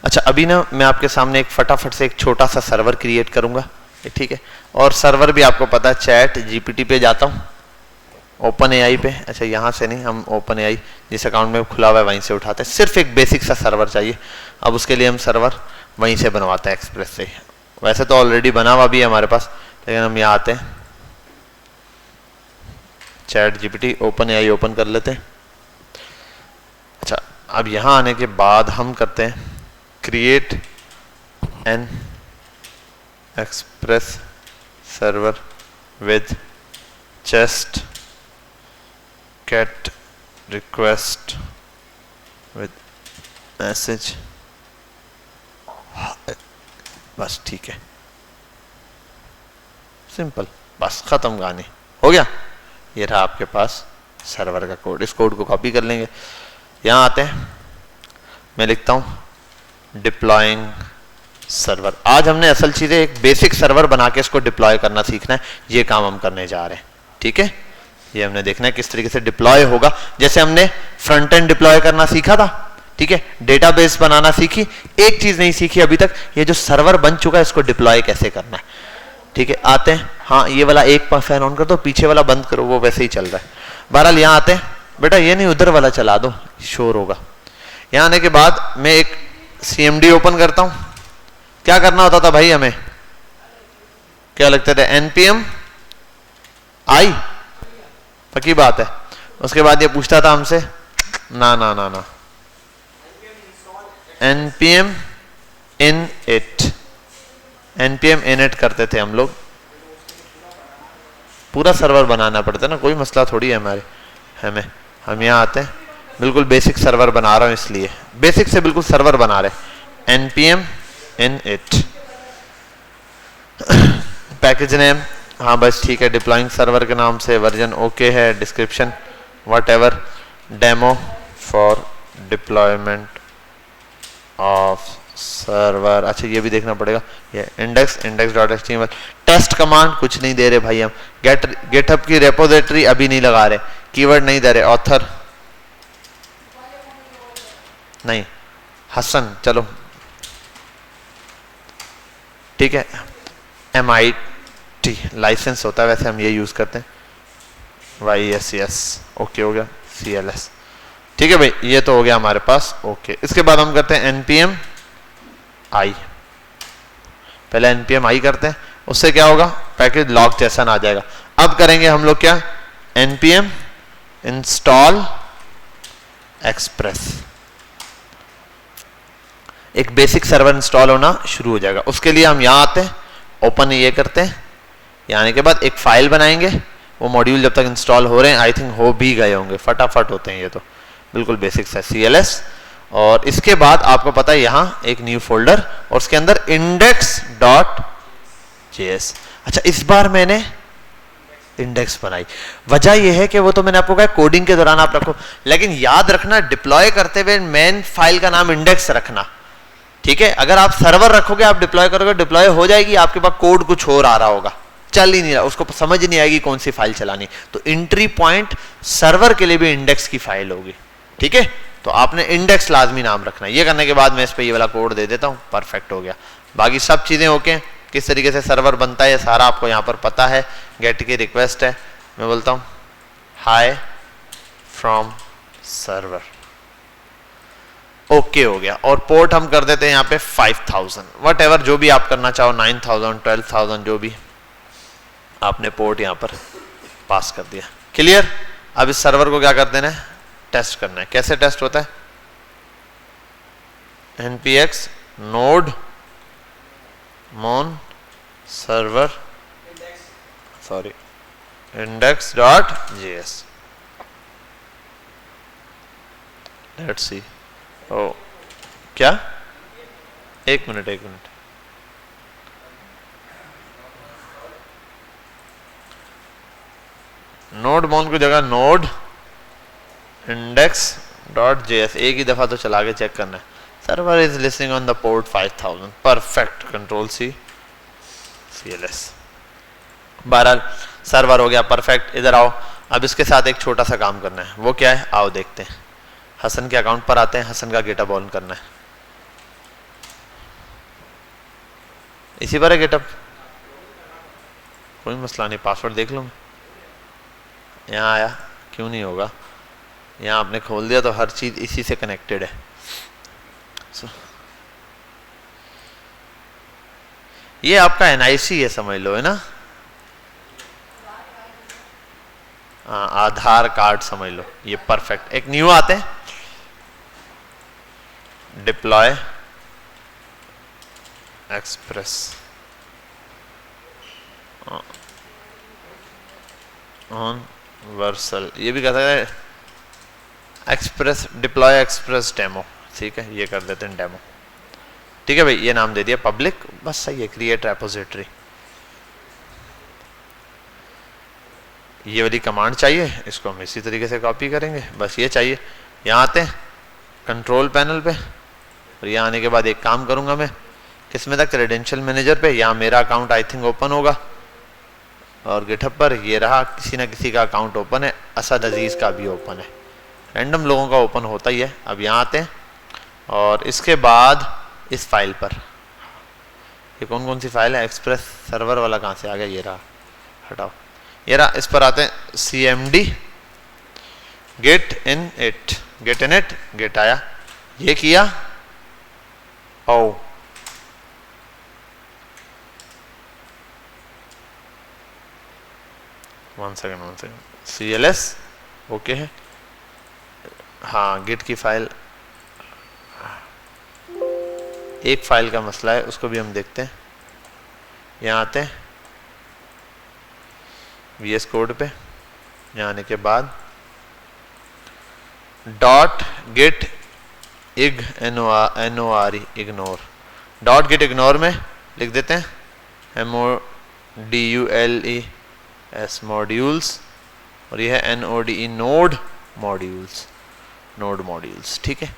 अच्छा अभी ना मैं आपके सामने एक फटाफट से एक छोटा सा सर्वर क्रिएट करूंगा, ठीक है। और सर्वर भी आपको पता है चैट जीपीटी पे जाता हूँ, ओपन एआई पे। अच्छा यहाँ से नहीं, हम ओपन एआई जिस अकाउंट में खुला हुआ है वहीं से उठाते हैं। सिर्फ एक बेसिक सा सर्वर चाहिए। अब उसके लिए हम सर्वर वहीं से बनवाते हैं, एक्सप्रेस से। वैसे तो ऑलरेडी बना हुआ भी है हमारे पास, लेकिन हम यहाँ आते हैं, chat GPT open AI open कर लेते हैं। अच्छा अब यहाँ आने के बाद हम करते हैं create an express server with chest gate request with message, बस ठीक है, सिंपल, बस खत्म कहानी, हो गया। ये रहा आपके पास सर्वर का कोड। इस कोड को कॉपी कर लेंगे, यहाँ आते हैं, मैं लिखता हूं डिप्लॉइंग सर्वर। आज हमने असल चीजें एक बेसिक सर्वर बना के इसको डिप्लॉय करना सीखना है, ये काम हम करने जा रहे हैं, ठीक है। ये हमने देखना है किस तरीके से डिप्लॉय होगा। जैसे हमने फ्रंट एंड डिप्लॉय करना सीखा था, ठीक है, डेटाबेस बनाना सीखी, एक चीज नहीं सीखी अभी तक, ये जो सर्वर बन चुका है इसको डिप्लॉय कैसे करना है, ठीक है। आते हैं, हाँ ये वाला एक फैन ऑन कर दो, पीछे वाला बंद करो, वो वैसे ही चल रहा है। बहरहाल यहाँ आते हैं, बेटा ये नहीं उधर वाला चला दो, शोर होगा। यहाँ आने के बाद मैं एक CMD ओपन करता हूं। क्या करना होता था भाई हमें, क्या लगते थे, npm आई, पक्की बात है। उसके बाद ये पूछता था हमसे, ना ना ना ना, npm init, npm init करते थे हम लोग। पूरा सर्वर बनाना पड़ता है ना, कोई मसला थोड़ी है हमें। हम यहाँ आते हैं, बिल्कुल बेसिक सर्वर बना रहा हूं, इसलिए बेसिक से बिल्कुल सर्वर बना रहे। npm init पैकेज नेम, हाँ बस ठीक है, डिप्लॉइंग सर्वर के नाम से, वर्जन ओके है, description what ever, demo for deployment of server. अच्छा ये भी देखना पड़ेगा, ये index.html, टेस्ट कमांड कुछ नहीं दे रहे भाई हम, गेटअप की रेपोजिटरी अभी नहीं लगा रहे, कीवर्ड नहीं दे रहे, ऑथर नहीं, हसन, चलो ठीक है, MIT लाइसेंस होता है वैसे, हम ये यूज करते हैं, YSS ओके हो गया, CLS ठीक है भाई, ये तो हो गया हमारे पास ओके। इसके बाद हम करते हैं npm i, पहले npm i करते हैं, उससे क्या होगा, पैकेज लॉग जैसा आ जाएगा। अब करेंगे हम लोग क्या, npm इंस्टॉल एक्सप्रेस, एक बेसिक सर्वर इंस्टॉल होना शुरू हो जाएगा। उसके लिए हम यहाँ आते हैं, ओपन ये करते हैं, यहाँ आने के बाद एक फाइल बनाएंगे, वो मॉड्यूल जब तक इंस्टॉल हो रहे हैं, आई थिंक हो भी गए होंगे, फटाफट होते हैं ये तो, बिल्कुल बेसिक है, CLS। और इसके बाद आपको पता है यहाँ एक न्यू फोल्डर, और उसके अंदर index.js। अच्छा इस बार मैंने इंडेक्स बनाई, वजह यह है कि वो तो मैंने आपको कहा कोडिंग के दौरान आप रखो, लेकिन याद रखना डिप्लॉय करते हुए मेन फाइल का नाम इंडेक्स रखना, ठीक है। अगर आप सर्वर रखोगे, आप डिप्लॉय करोगे, डिप्लॉय हो जाएगी, आपके पास कोड कुछ और आ रहा होगा, चल ही नहीं रहा, उसको समझ नहीं आएगी कौन सी फाइल चलानी। तो एंट्री पॉइंट सर्वर के लिए भी इंडेक्स की फाइल होगी, ठीक है। तो आपने इंडेक्स लाजमी नाम रखना है। ये करने के बाद मैं इस पे ये वाला कोड दे देता हूँ, परफेक्ट हो गया। बाकी सब चीजें ओके, किस तरीके से सर्वर बनता है ये सारा आपको यहाँ पर पता है। गेट की रिक्वेस्ट है, मैं बोलता हूँ हाय फ्रॉम सर्वर, ओके हो गया। और पोर्ट हम कर देते हैं यहाँ पे 5000, वट एवर जो भी आप करना चाहो, 9000 12000 जो भी आपने पोर्ट यहाँ पर पास कर दिया, क्लियर। अब इस सर्वर को क्या कर देना है, टेस्ट करना है। कैसे टेस्ट होता है, npx node mon server sorry index.js, let's see. ओ क्या, एक मिनट, नोड मोन की जगह नोड index.js, एक ही दफा तो चला के चेक करना है। Server is listening on the port 5000, perfect, control C CLS। बहरहाल सर्वर हो गया परफेक्ट। इधर आओ, अब इसके साथ एक छोटा सा काम करना है, वो क्या है, आओ देखते हैं। हसन के अकाउंट पर आते हैं, हसन का गेटअप ऑन करना है। इसी पर है गेटअप, कोई मसला नहीं, पासवर्ड देख लो मैं। यहाँ आया, क्यों नहीं होगा, यहाँ आपने खोल दिया तो हर चीज़ इसी से कनेक्टेड है। ये आपका एनआईसी है समझ लो, है ना, आधार कार्ड समझ लो, ये परफेक्ट। एक न्यू आते हैं, डिप्लॉय एक्सप्रेस ऑन वर्सल, ये भी कहता है एक्सप्रेस, डिप्लॉय एक्सप्रेस डेमो, ठीक है, ये कर देते हैं डेमो। ठीक है भाई, ये नाम दे दिया पब्लिक, बस सही है, क्रिएट रेपोजिटरी। ये वाली कमांड चाहिए, इसको हम इसी तरीके से कॉपी करेंगे, बस ये चाहिए। यहाँ आते हैं कंट्रोल पैनल पे, और यहाँ आने के बाद एक काम करूँगा मैं, किसमें तक, क्रेडेंशियल मैनेजर पे। यहाँ मेरा अकाउंट आई थिंक ओपन होगा, और गिटहब पर ये रहा, किसी ना किसी का अकाउंट ओपन है, असद अजीज़ का भी ओपन है, रैंडम लोगों का ओपन होता ही है। अब यहाँ आते हैं, और इसके बाद इस फाइल पर, ये कौन कौन सी फाइल है, एक्सप्रेस सर्वर वाला कहाँ से आ गया, ये रहा, हटाओ, ये रहा, इस पर आते हैं, cmd git init, git init, git आया, ये किया, oh one second, cls okay है, हाँ गिट की फाइल, एक फाइल का मसला है, उसको भी हम देखते हैं। यहाँ आते हैं VS कोड पे, यहाँ आने के बाद डॉट गेट इग NORE ignore, dot git ignore में लिख देते हैं MODULES मॉड्यूल्स, और ये है NODE node modules, node modules, ठीक है,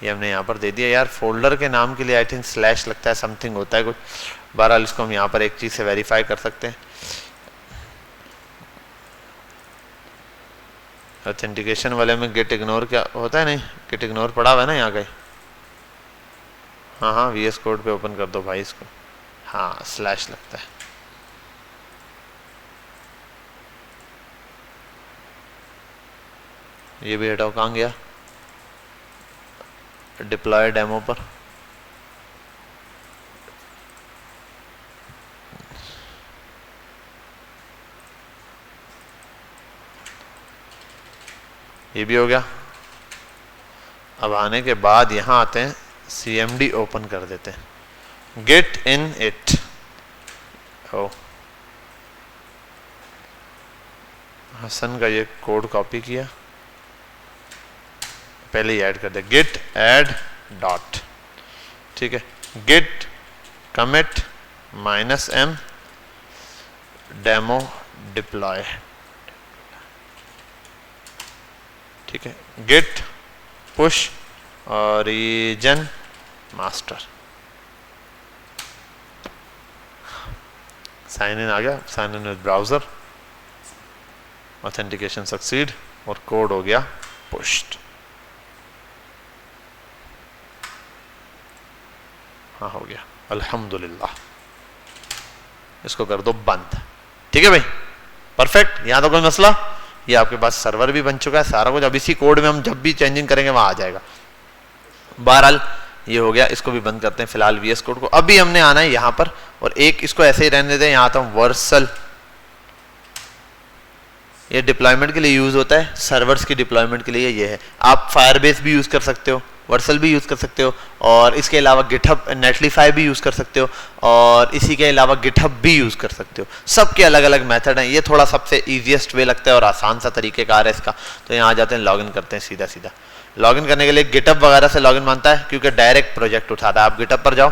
ये हमने यहाँ पर दे दिया। यार फोल्डर के नाम के लिए आई थिंक स्लैश लगता है, समथिंग होता है कुछ, बहरहाल इसको हम यहाँ पर एक चीज़ से वेरीफाई कर सकते हैं। ऑथेंटिकेशन वाले में गेट इग्नोर क्या होता है, नहीं गेट इग्नोर पड़ा हुआ है ना यहाँ कहीं, हाँ हाँ VS कोड पे ओपन कर दो भाई इसको, हाँ स्लैश लगता है। ये भी हटाओ, कहाँ गया, डिप्लॉय डेमो पर, ये भी हो गया। अब आने के बाद यहाँ आते हैं, cmd ओपन कर देते हैं, गेट इन इट, ओ हसन का ये कोड कॉपी किया, पहले ही ऐड कर दे, गेट ऐड डॉट, ठीक है, git commit -m demo deploy, ठीक है, git push origin master, sign in आ गया, sign in with browser, authentication succeed, और कोड हो गया पुश्ड, हाँ हो गया अल्हम्दुलिल्लाह। इसको कर दो बंद, ठीक है भाई, परफेक्ट, यहाँ तो कोई मसला, ये आपके पास सर्वर भी बन चुका है, सारा कुछ, अब इसी कोड में हम जब भी चेंजिंग करेंगे वहां आ जाएगा। बहरहाल ये हो गया, इसको भी बंद करते हैं फिलहाल VS कोड को। अभी हमने आना है यहाँ पर, और एक इसको ऐसे ही रहने देते हैं, यहाँ आता हूँ वर्सल, ये डिप्लॉयमेंट के लिए यूज होता है, सर्वर्स की डिप्लॉयमेंट के लिए ये है। आप फायरबेस भी यूज कर सकते हो, वर्सल भी यूज कर सकते हो, और इसके अलावा गिटहब नेटलिफाई भी यूज कर सकते हो, और इसी के अलावा गिटहब भी यूज कर सकते हो। सबके अलग अलग मेथड हैं, ये थोड़ा सबसे इजीएस्ट वे लगता है और आसान सा तरीकेकार है इसका। तो यहाँ आ जाते हैं, लॉगिन करते हैं सीधा सीधा। लॉगिन करने के लिए गिटहब वगैरह से लॉगिन मानता है, क्योंकि डायरेक्ट प्रोजेक्ट उठाता है। आप गिटहब पर जाओ,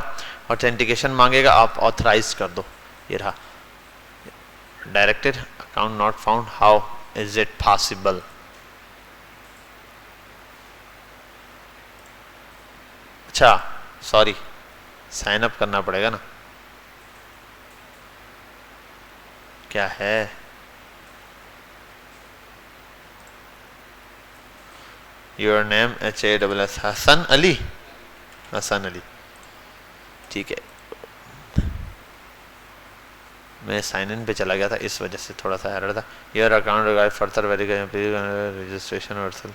ऑथेंटिकेशन मांगेगा, आप ऑथराइज कर दो, ये रहा, directed account not found, how is it possible. अच्छा सॉरी, साइन अप करना पड़ेगा ना, क्या है, your name HASS Hasan Ali, Hasan Ali, ठीक है। मैं साइन इन पे चला गया था, इस वजह से थोड़ा सा एरर था। Your account require further verification registration Vercel.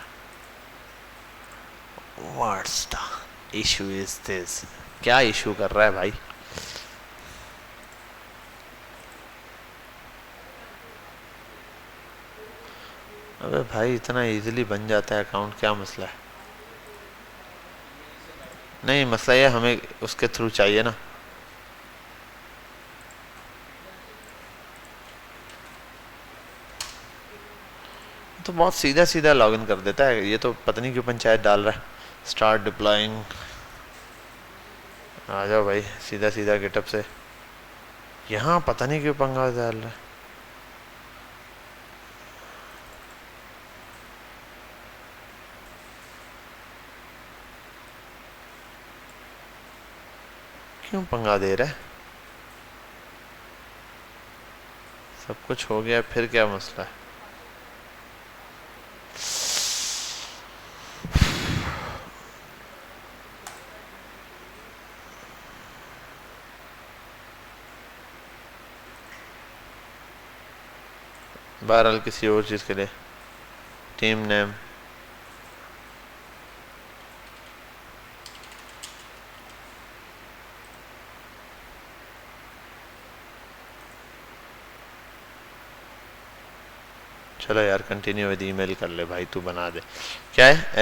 What's the issue is this? क्या इशू कर रहा है भाई? अबे भाई इतना इजीली बन जाता है अकाउंट, क्या मसला है? नहीं, मसला ये हमें उसके थ्रू चाहिए ना। तो बहुत सीधा सीधा लॉगिन कर देता है ये, तो पता नहीं क्यों पंचायत डाल रहा है। स्टार्ट डिप्लॉइंग, आ जाओ भाई सीधा सीधा गेटअप से। यहाँ पता नहीं क्यों पंगा डाल रहा है। क्यों पंगा दे रहा है? सब कुछ हो गया, फिर क्या मसला है? बहरहाल किसी और चीज़ के लिए। टीम नेम, चलो यार कंटिन्यू विद ईमेल कर ले भाई, तू बना दे। क्या है?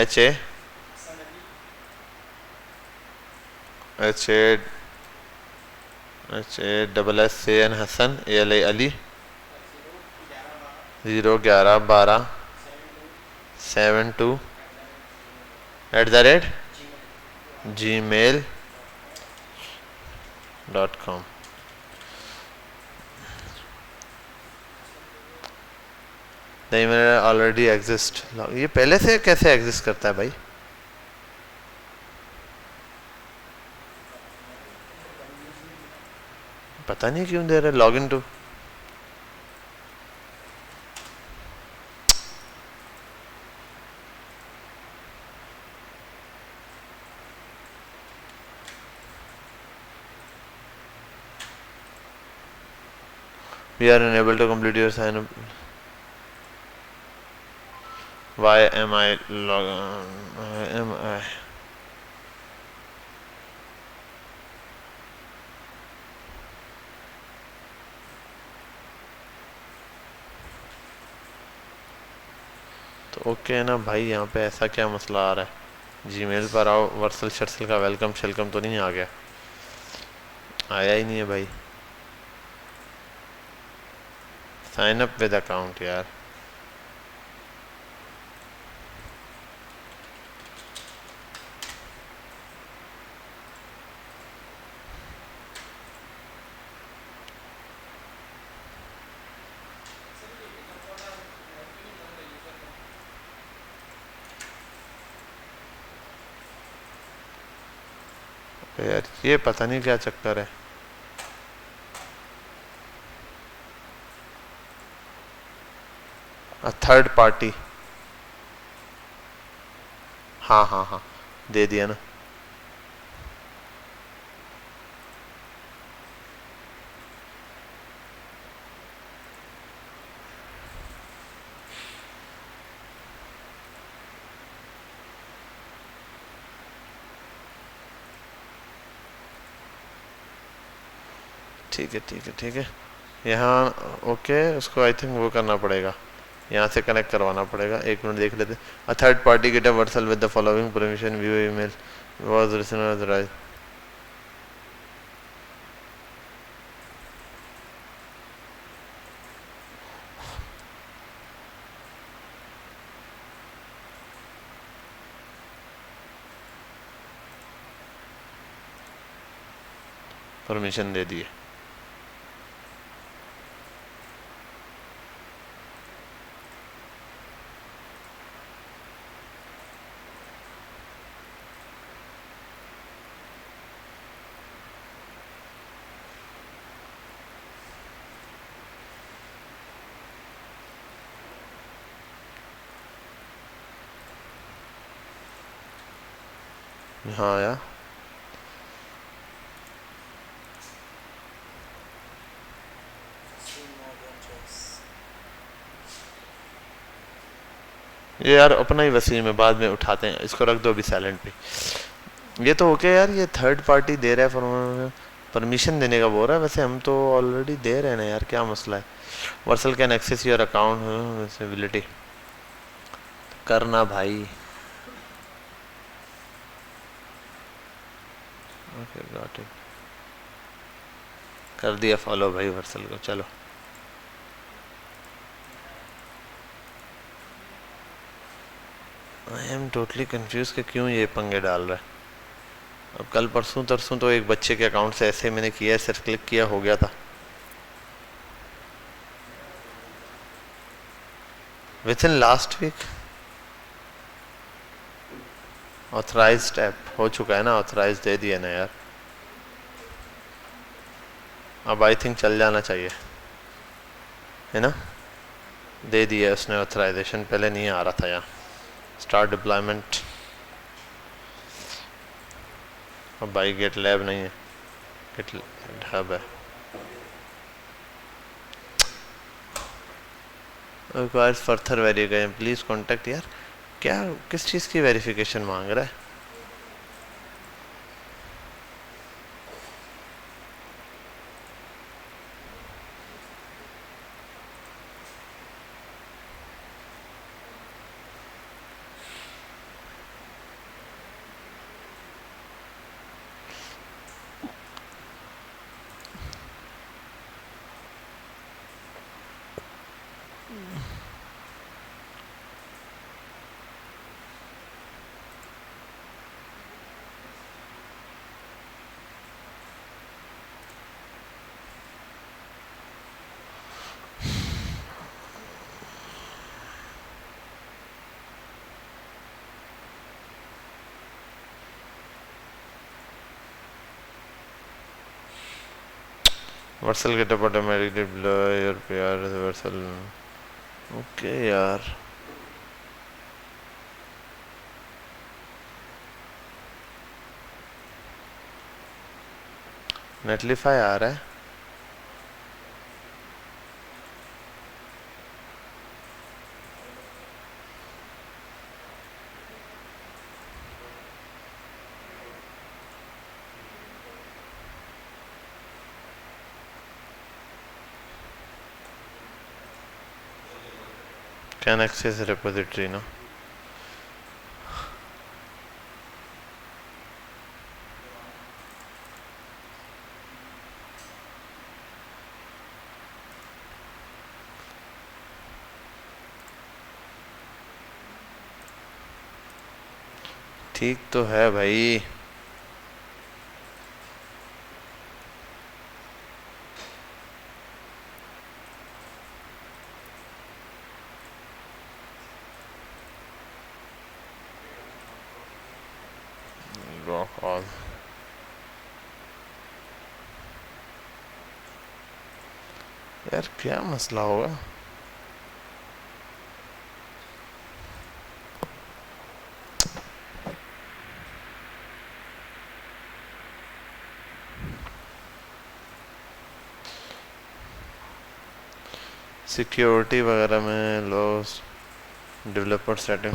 HASSAN Hasan, ALA Ali, 01112@gmail.com। The email already exist. ये पहले से कैसे एग्जिस्ट करता है भाई? पता नहीं क्यों दे रहे log in to. We are unable to complete your sign up. Why am I log? Am I? तो ओके है ना भाई, यहाँ पे ऐसा क्या मसला आ रहा है? जीमेल पर आओ, वर्सल शर्सल का वेलकम शेलकम तो नहीं आ गया? आया ही नहीं है भाई। साइन अप विद अकाउंट यार। यार ये पता नहीं क्या चक्कर है। थर्ड पार्टी, हाँ हाँ हाँ, दे दिया ना। ठीक है ठीक है ठीक है। यहाँ ओके, उसको आई थिंक वो करना पड़ेगा, यहाँ से कनेक्ट करवाना पड़ेगा। एक मिनट देख लेते। A third party git a Vercel with the following permission, view email was received right. Permission दे दिए। हाँ यार, ये यार अपना ही वसीम है, बाद में उठाते हैं इसको, रख दो अभी साइलेंट पे। ये तो ओके यार, ये थर्ड पार्टी दे रहा है परमिशन देने का बोल रहा है, वैसे हम तो ऑलरेडी दे रहे हैं ना यार, क्या मसला है। Vercel can access your account ability करना भाई। ओके गॉट इट, कर दिया फॉलो भाई वर्सल को। चलो आई एम टोटली कंफ्यूज कि क्यों ये पंगे डाल रहा है। अब कल परसों तरसों तो एक बच्चे के अकाउंट से ऐसे मैंने किया, सिर्फ क्लिक किया हो गया था। Within last week authorized app हो चुका है ना, ऑथराइज दे दिया ना यार। अब आई थिंक चल जाना चाहिए, है ना। दे दिया उसने ऑथराइजेशन, पहले नहीं आ रहा था यहाँ। Start deployment. अब भाई गेट लैब नहीं है, गेट हब है। Requires further verification, please contact. यार क्या, किस चीज़ की वेरिफिकेशन मांग रहा है। Vercel get up automatically below your pair Vercel. Okay यार नेटलीफाई आ रहा है। कैन एक्सेस रिपोजिटरी ना। ठीक तो है भाई। यार क्या मसला होगा। सिक्योरिटी वगैरह में लॉस डेवलपर सेटिंग।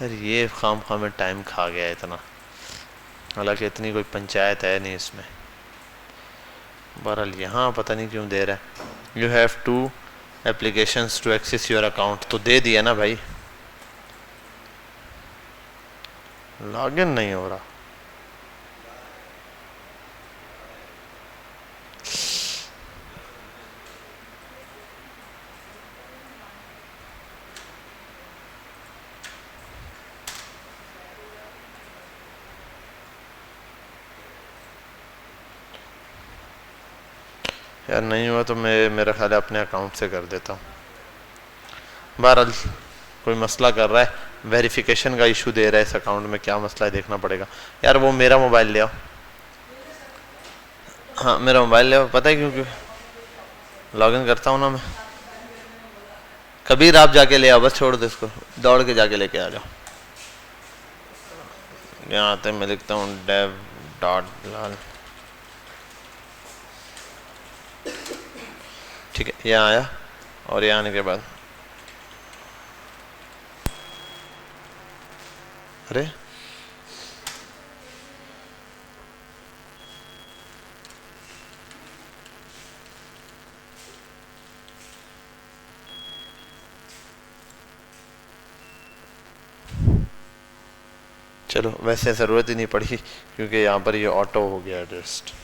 यार ये खाम खाम में टाइम खा गया है इतना, हालांकि इतनी कोई पंचायत है नहीं इसमें। बहरहाल यहाँ पता नहीं क्यों दे रहा है। You have to applications to access your account, तो दे दिया ना भाई। लॉगिन नहीं हो रहा। यार नहीं हुआ तो मैं, मेरा ख्याल है अपने अकाउंट से कर देता हूँ। बहरहाल कोई मसला कर रहा है, वेरिफिकेशन का इशू दे रहा है इस अकाउंट में, क्या मसला है देखना पड़ेगा। यार वो मेरा मोबाइल ले आओ। हाँ मेरा मोबाइल ले, पता है क्योंकि लॉगिन करता हूँ ना मैं। कबीर आप जाके ले आओ, बस छोड़ दो इसको, दौड़ के जाके लेके आ जाओ। यहाँ आते मैं लिखता हूँ dev डॉट लाल, ठीक है, यहाँ आया। और यहाँ आने के बाद अरे चलो, वैसे ज़रूरत ही नहीं पड़ी क्योंकि यहाँ पर ये ऑटो हो गया एडजस्ट।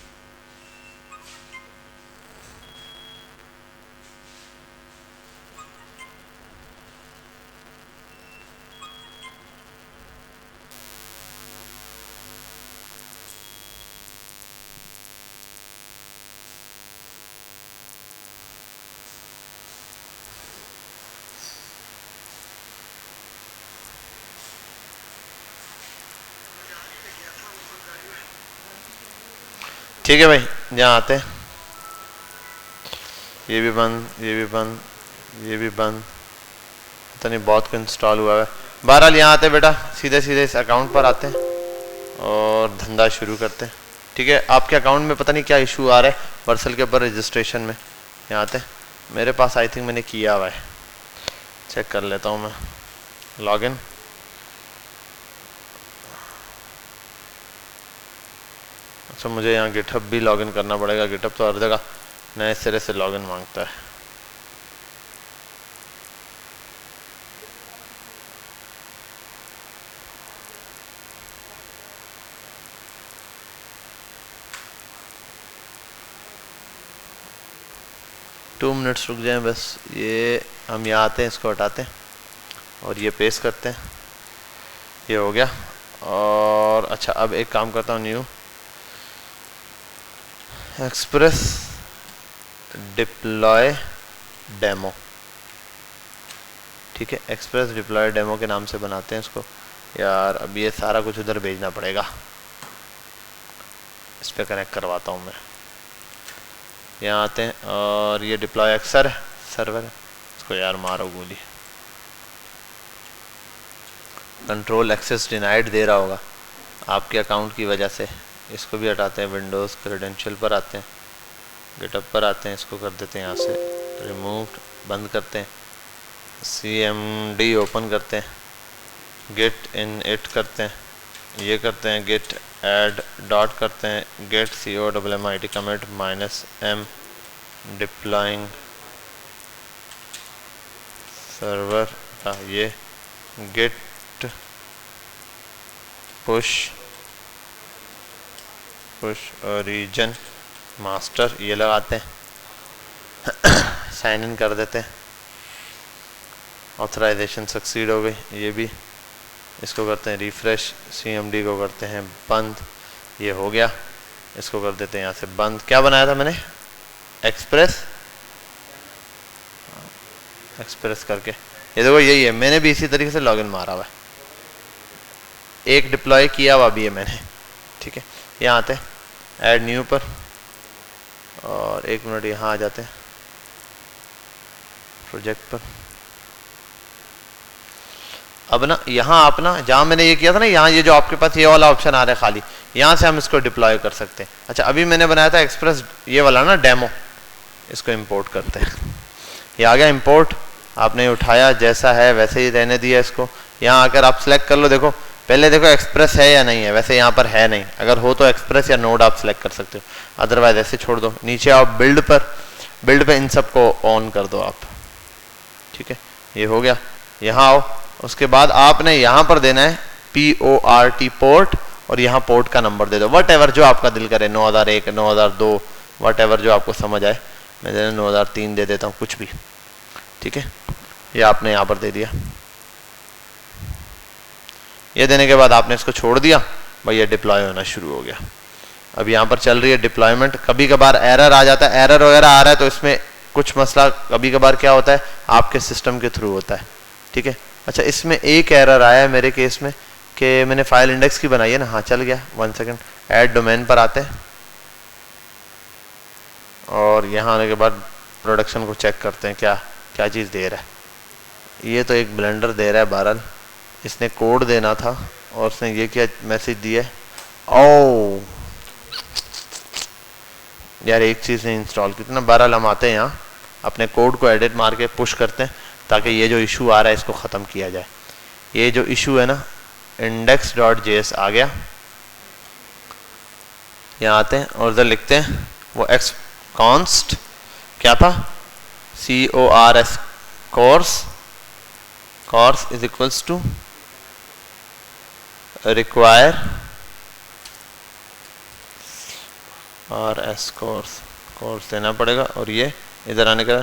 ठीक है भाई, यहाँ आते हैं, ये भी बंद, ये भी बंद, ये भी बंद, पता नहीं बहुत कुछ इंस्टॉल हुआ है। बहरहाल यहाँ आते बेटा, सीधे सीधे इस अकाउंट पर आते हैं और धंधा शुरू करते हैं। ठीक है, आपके अकाउंट में पता नहीं क्या इशू आ रहा है वर्सल के ऊपर रजिस्ट्रेशन में। यहाँ आते हैं, मेरे पास आई थिंक मैंने किया हुआ है, चेक कर लेता हूँ मैं। लॉगिन, अच्छा मुझे यहाँ गिटहब भी लॉगिन करना पड़ेगा। गिटहब तो हर जगह नए सिरे से लॉगिन मांगता है। टू मिनट्स रुक जाएं बस। ये हम यहाँ आते हैं, इसको हटाते हैं और ये पेस्ट करते हैं, ये हो गया। और अच्छा अब एक काम करता हूँ, न्यू एक्सप्रेस डिप्लॉय डेमो, ठीक है, एक्सप्रेस डिप्लॉय डेमो के नाम से बनाते हैं इसको। यार अब ये सारा कुछ उधर भेजना पड़ेगा, इस पर कनेक्ट करवाता हूँ मैं। यहाँ आते हैं और ये डिप्लॉय एक्सर है, सर्वर है, इसको यार मारो गोली। कंट्रोल एक्सेस डिनाइड दे रहा होगा आपके अकाउंट की वजह से। इसको भी हटाते हैं, विंडोज़ क्रेडेंशियल पर आते हैं, गिटहब पर आते हैं, इसको कर देते हैं यहाँ से रिमूव, बंद करते हैं, CMD ओपन करते हैं, गेट इन इट करते हैं, ये करते हैं, गेट ऐड डॉट करते हैं, git COMMIT commit -m deploying server का, ये गेट पुश रीजन मास्टर, ये लगाते हैं, साइन इन कर देते हैं, ऑथराइजेशन सक्सीड हो गई। ये भी इसको करते हैं रिफ्रेश, CMD को करते हैं बंद, ये हो गया। इसको कर देते हैं यहाँ से बंद। क्या बनाया था मैंने, एक्सप्रेस करके, ये देखो यही है, मैंने भी इसी तरीके से लॉगिन मारा हुआ है, एक डिप्लॉय किया हुआ भी है मैंने। ठीक है, यहाँ आते हैं ऐड न्यू पर और एक मिनट यहाँ आ जाते हैं प्रोजेक्ट पर। अब ना यहाँ आप ना जहाँ मैंने ये किया था ना, यहाँ ये जो आपके पास ये वाला ऑप्शन आ रहा है खाली, यहाँ से हम इसको डिप्लॉय कर सकते हैं। अच्छा अभी मैंने बनाया था एक्सप्रेस ये वाला ना डेमो, इसको इंपोर्ट करते हैं। ये आ गया इंपोर्ट, आपने उठाया जैसा है वैसे ही रहने दिया इसको। यहाँ आकर आप सिलेक्ट कर लो, देखो पहले देखो एक्सप्रेस है या नहीं है, वैसे यहाँ पर है नहीं, अगर हो तो एक्सप्रेस या नोड आप सिलेक्ट कर सकते हो, अदरवाइज ऐसे छोड़ दो। नीचे आओ बिल्ड पर, बिल्ड पे इन सब को ऑन कर दो आप। ठीक है, ये हो गया। यहाँ आओ, उसके बाद आपने यहाँ पर देना है PORT पोर्ट, और यहाँ पोर्ट का नंबर दे दो, वट एवर जो आपका दिल करे, 9001, 9002, वट एवर जो आपको समझ आए। मैं 9003 दे देता हूँ, कुछ भी। ठीक है, ये आपने यहाँ पर दे दिया। ये देने के बाद आपने इसको छोड़ दिया, भाई ये डिप्लॉय होना शुरू हो गया। अब यहाँ पर चल रही है डिप्लॉयमेंट। कभी कभार एरर आ जाता है, एरर वगैरह आ रहा है तो इसमें कुछ मसला कभी कभार क्या होता है आपके सिस्टम के थ्रू होता है। ठीक है, अच्छा इसमें एक एरर आया है मेरे केस में कि मैंने फाइल इंडेक्स की बनाई है ना, हाँ चल गया। 1 सेकंड, ऐड डोमेन पर आते हैं, और यहाँ आने के बाद प्रोडक्शन को चेक करते हैं क्या क्या चीज़ दे रहा है। ये तो एक ब्लेंडर दे रहा है। बहरहाल इसने कोड देना था और उसने ये क्या मैसेज दिया है, ओ यार एक चीज़ नहीं इंस्टॉल की। ना बहरहाल हम आते हैं यहाँ अपने कोड को एडिट मार के पुश करते हैं ताकि ये जो इशू आ रहा है इसको ख़त्म किया जाए। ये जो इशू है ना index.js आ गया, यहाँ आते हैं और इधर लिखते हैं वो एक्स कॉन्स्ट क्या था, CORS course is equals to require और एस कोर्स देना पड़ेगा। और ये इधर आने का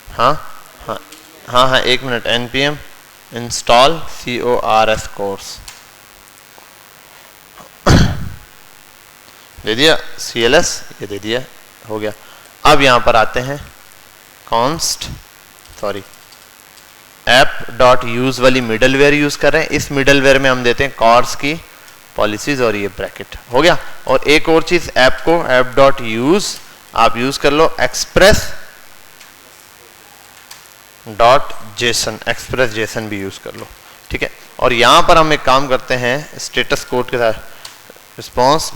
हाँ हाँ हाँ हाँ 1 minute, npm install CORS course दे दिया, CLS ये दे दिया, हो गया। अब यहाँ पर आते हैं app.use वाली मिडलवेयर यूज कर रहे हैं। इस मिडलवेयर में हम देते हैं कॉर्स की पॉलिसीज और ये ब्रैकेट हो गया। और एक और चीज ऐप को app.use आप यूज कर लो express.json, एक्सप्रेस जेसन भी यूज कर लो, ठीक है। और यहां पर हम एक काम करते हैं स्टेटस कोड के साथ, स्टेटस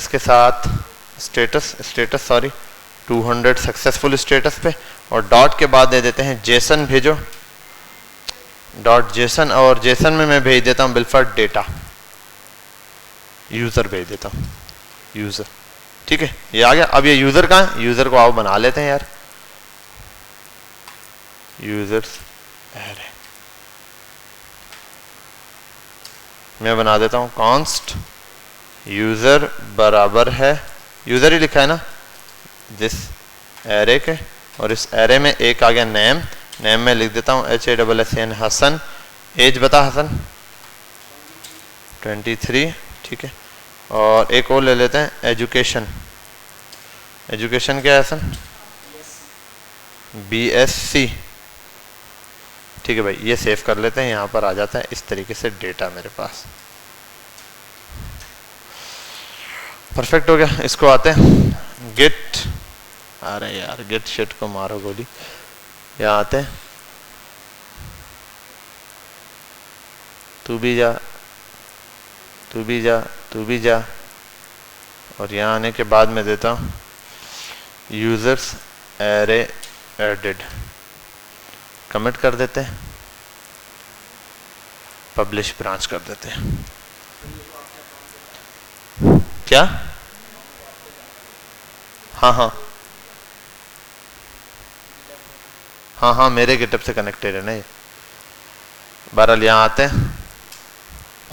के साथ स्टेटस 200 सक्सेसफुल स्टेटस पे, और डॉट के बाद दे देते हैं जेसन भेजो .json, और जेसन में मैं भेज देता हूं बिलफर डेटा यूजर भेज देता हूं यूजर, ठीक है। ये आ गया। अब ये यूजर कहाँ है, यूजर को आओ बना लेते हैं यार, यूजर्स एरे मैं बना देता हूं कॉन्स्ट यूजर बराबर है, यूजर ही लिखा है ना जिस एरे के, और इस एरे में एक आ गया नेम में लिख देता हूं HASSAN हसन, एज बता हसन 23, ठीक है। और एक और ले लेते हैं एजुकेशन क्या है हसन, BSc, ठीक है भाई। ये सेव कर लेते हैं, यहां पर आ जाता है इस तरीके से डेटा मेरे पास, परफेक्ट हो गया। इसको आते हैं गेट, अरे यार गेट शिट को मारो गोली। यहाँ आते हैं तू भी जा, और यहाँ आने के बाद मैं देता हूँ यूजर्स एरे एडेड, कमिट कर देते हैं, पब्लिश ब्रांच कर देते हैं। क्या हाँ मेरे गिटअप से कनेक्टेड है ना ये। बहरहाल यहाँ आते हैं,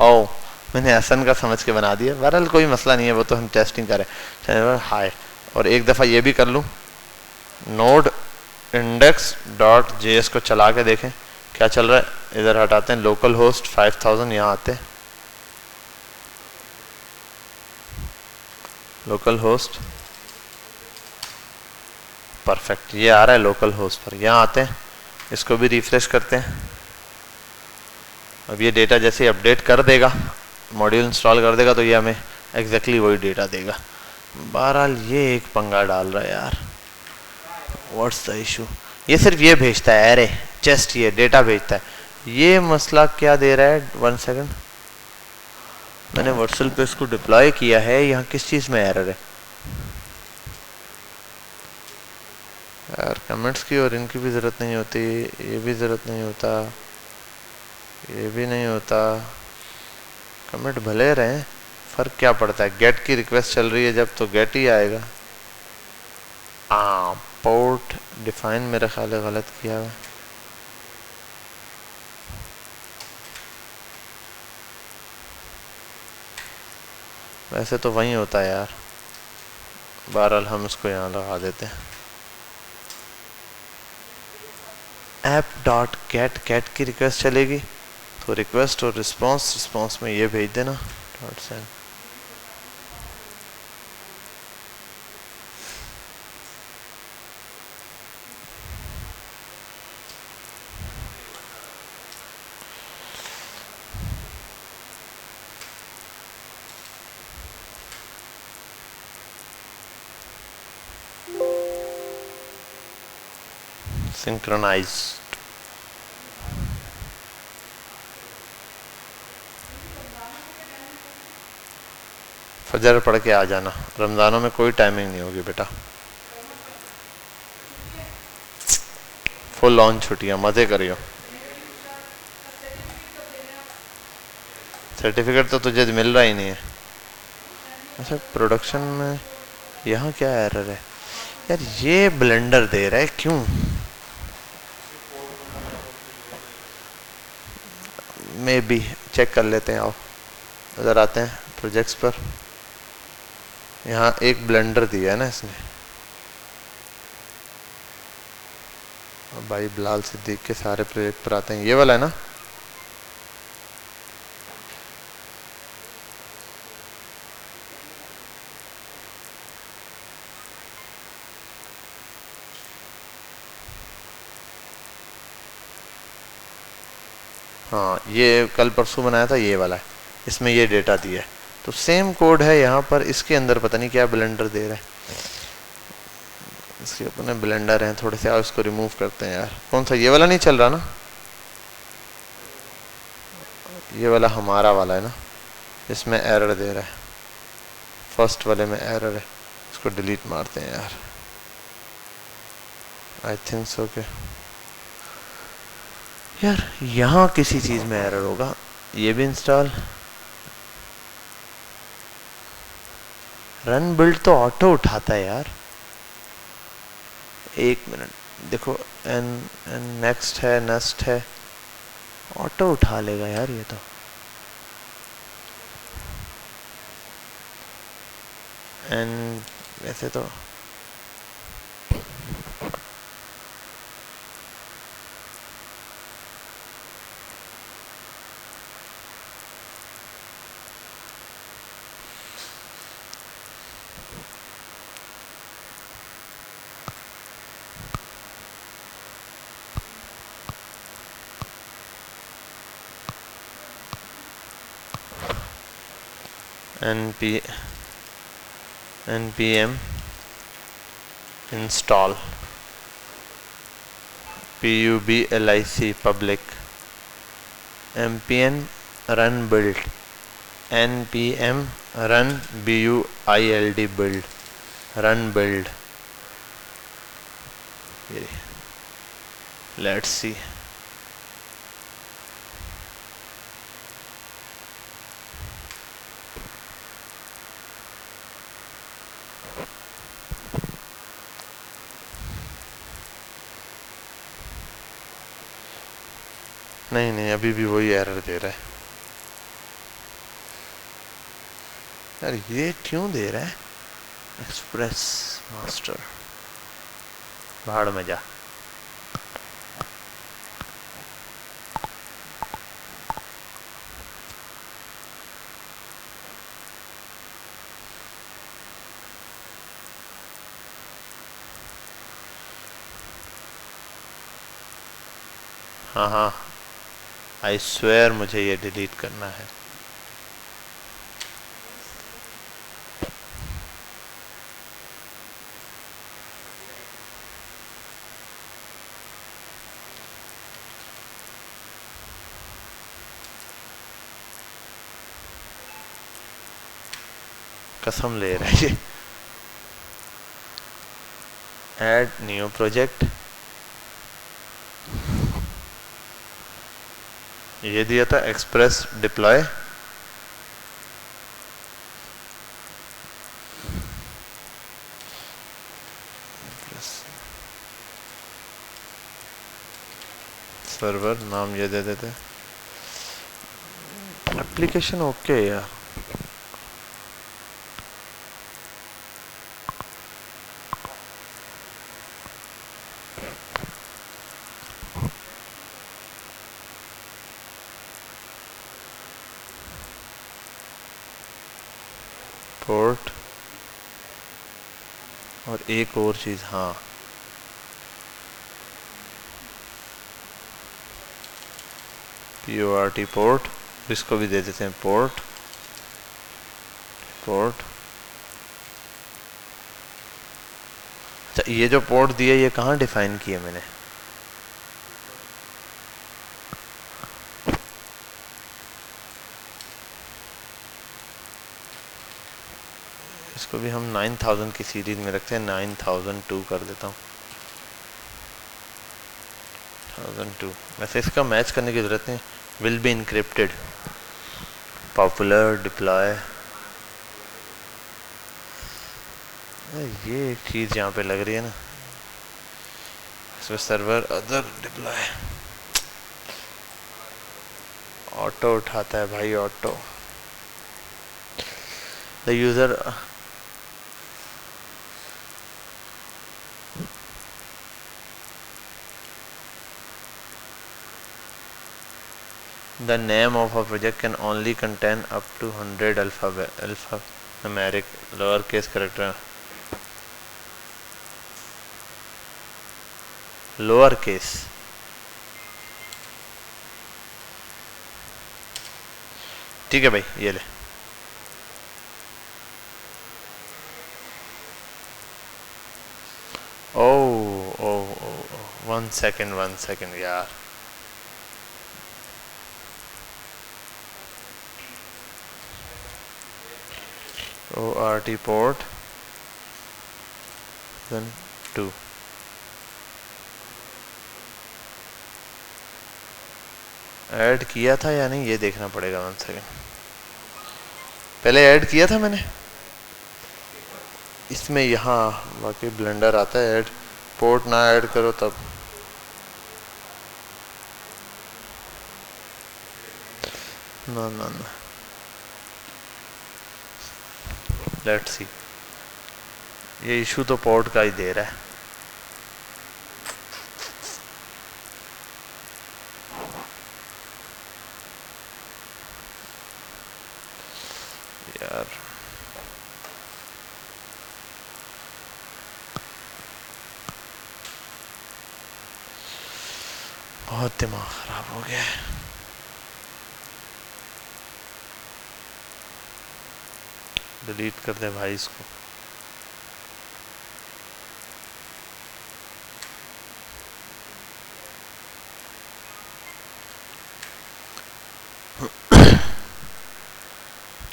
ओ मैंने हसन का समझ के बना दिया, बहरहाल कोई मसला नहीं है, वो तो हम टेस्टिंग करें। हाय, और एक दफ़ा ये भी कर लूँ, नोड index.js को चला के देखें क्या चल रहा है। इधर हटाते हैं लोकल होस्ट 5000, यहाँ आते हैं लोकल होस्ट, परफेक्ट ये आ रहा है लोकल होस्ट पर। यहाँ आते हैं इसको भी रिफ्रेश करते हैं। अब ये डेटा जैसे अपडेट कर देगा, मॉड्यूल इंस्टॉल कर देगा, तो ये हमें एग्जैक्टली वही डेटा देगा। बहरहाल ये एक पंगा डाल रहा है यार, व्हाट्स द इशू। ये सिर्फ ये भेजता है एरे जस्ट ये डेटा भेजता है, ये मसला क्या दे रहा है। 1 सेकंड, मैंने वर्चुअल पे इसको डिप्लॉय किया है, यहाँ किस चीज़ में एरर है यार। कमेंट्स की और इनकी भी ज़रूरत नहीं होती, ये भी ज़रूरत नहीं होता, ये भी नहीं होता, कमेंट भले रहें, फ़र्क क्या पड़ता है। गेट की रिक्वेस्ट चल रही है जब, तो गेट ही आएगा। पोर्ट डिफाइन मेरा ख्याल है गलत किया है। वैसे तो वही होता है यार, बहरहाल हम इसको यहाँ लगा देते हैं। app.get की रिक्वेस्ट चलेगी, तो रिक्वेस्ट और रिस्पॉन्स में ये भेज देना .send। सिंक्रोनाइज्ड। फजर पढ़ के आ जाना, रमज़ानों में कोई टाइमिंग नहीं होगी बेटा, फुल ऑन छुट्टियां, मज़े करियो। सर्टिफिकेट तो तुझे मिल रहा ही नहीं है। अच्छा प्रोडक्शन में यहाँ क्या एरर है यार, ये ब्लेंडर दे रहा है क्यों? मे बी चेक कर लेते हैं, आओ उधर आते हैं प्रोजेक्ट्स पर। यहाँ एक ब्लेंडर दिया है ना इसने, भाई बिलाल सिद्दीक के सारे प्रोजेक्ट पर आते हैं, ये वाला है ना? हाँ ये कल परसों बनाया था, ये वाला है, इसमें ये डेटा दिया है, तो सेम कोड है यहाँ पर। इसके अंदर पता नहीं क्या ब्लेंडर दे रहा है, इसके अपने ब्लेंडर हैं थोड़े से, आओ इसको रिमूव करते हैं यार। कौन सा, ये वाला नहीं चल रहा ना? ये वाला हमारा वाला है ना, इसमें एरर दे रहा है, फर्स्ट वाले में एरर है, इसको डिलीट मारते हैं यार। आई थिंक सो के यार यहाँ किसी चीज में एरर होगा। ये भी इंस्टॉल, रन बिल्ड तो ऑटो उठाता है यार। एक मिनट देखो, एन एन नेक्स्ट है, नेक्स्ट है, ऑटो उठा लेगा यार ये तो। एन वैसे तो npm install public public npm run build npm run build build run build। let's see, नहीं नहीं अभी भी वही एरर दे रहा है यार, ये क्यों दे रहा है? एक्सप्रेस मास्टर भाड़ में जा। हाँ हाँ आई स्वेयर मुझे ये डिलीट करना है। कसम ले रहा है ये। ऐड न्यू प्रोजेक्ट, ये दिया था एक्सप्रेस डिप्लॉय, सर्वर नाम ये दे देते, एप्लीकेशन ओके यार। पोर्ट और एक और चीज, हाँ PORT पोर्ट, इसको भी दे देते हैं पोर्ट पोर्ट। अच्छा ये जो पोर्ट दिया ये कहाँ डिफाइन किया मैंने? इसको भी हम 9000 की सीरीज में रखते हैं, 9002 कर देता हूँ, 1002। वैसे इसका मैच करने की जरूरत नहीं, will be encrypted, popular deploy. ये एक चीज़ यहाँ पे लग रही है ना, इसमें सर्वर अदर डिप्लॉय, ऑटो उठाता है भाई, auto. The user the name of a project can only contain up to 100 alphanumeric lowercase character, lowercase। ठीक है भाई, ये ले। ओ 1 सेकेंड यार, ORT port then 2। ऐड किया था या नहीं ये देखना पड़ेगा, 1 सेकेंड। पहले ऐड किया था मैंने इसमें, यहाँ बाकी ब्लेंडर आता है ऐड, पोर्ट ना ऐड करो तब। ना ना ना, लेट्स सी, ये इशू तो पोर्ट का ही दे रहा है। यार बहुत दिमाग खराब हो गया है। डिलीट कर दे भाई इसको।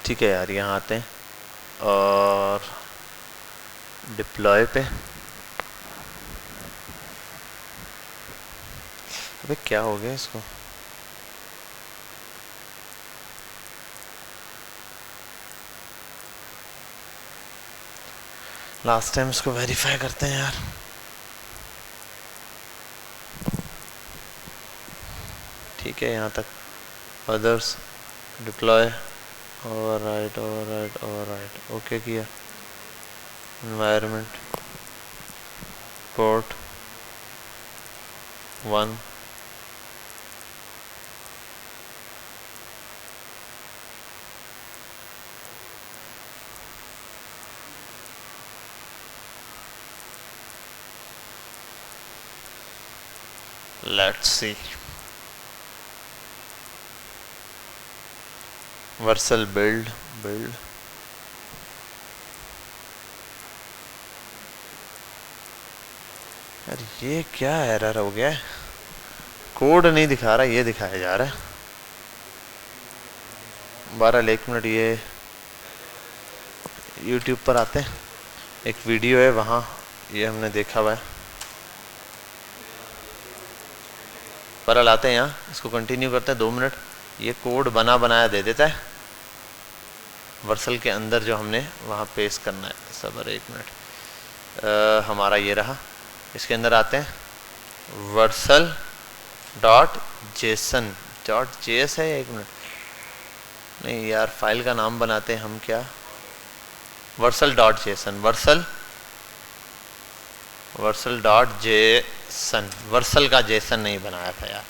ठीक है यार, यहाँ आते हैं और डिप्लॉय पे। अबे क्या हो गया इसको? लास्ट टाइम इसको वेरीफाई करते हैं यार। ठीक है, यहाँ तक अदर्स डिप्लॉय, ओवरराइट ओके किया। Environment port 1, let's see, Vercel build यार ये क्या एरर हो गया है? कोड नहीं दिखा रहा, ये दिखाया जा रहा है। 1 मिनट, ये YouTube पर आते हैं, एक वीडियो है वहाँ, ये हमने देखा हुआ है। पर लाते हैं यहाँ, इसको कंटिन्यू करते हैं 2 मिनट। ये कोड बनाया दे देता है वर्सल के अंदर, जो हमने वहाँ पेस्ट करना है। सबर 1 मिनट, हमारा ये रहा। इसके अंदर आते हैं, Vercel dot JSON dot JS है। 1 मिनट, नहीं यार, फाइल का नाम बनाते हैं हम, क्या, Vercel dot JSON, Vercel dot JSON. Vercel का जेसन नहीं बनाया था यार।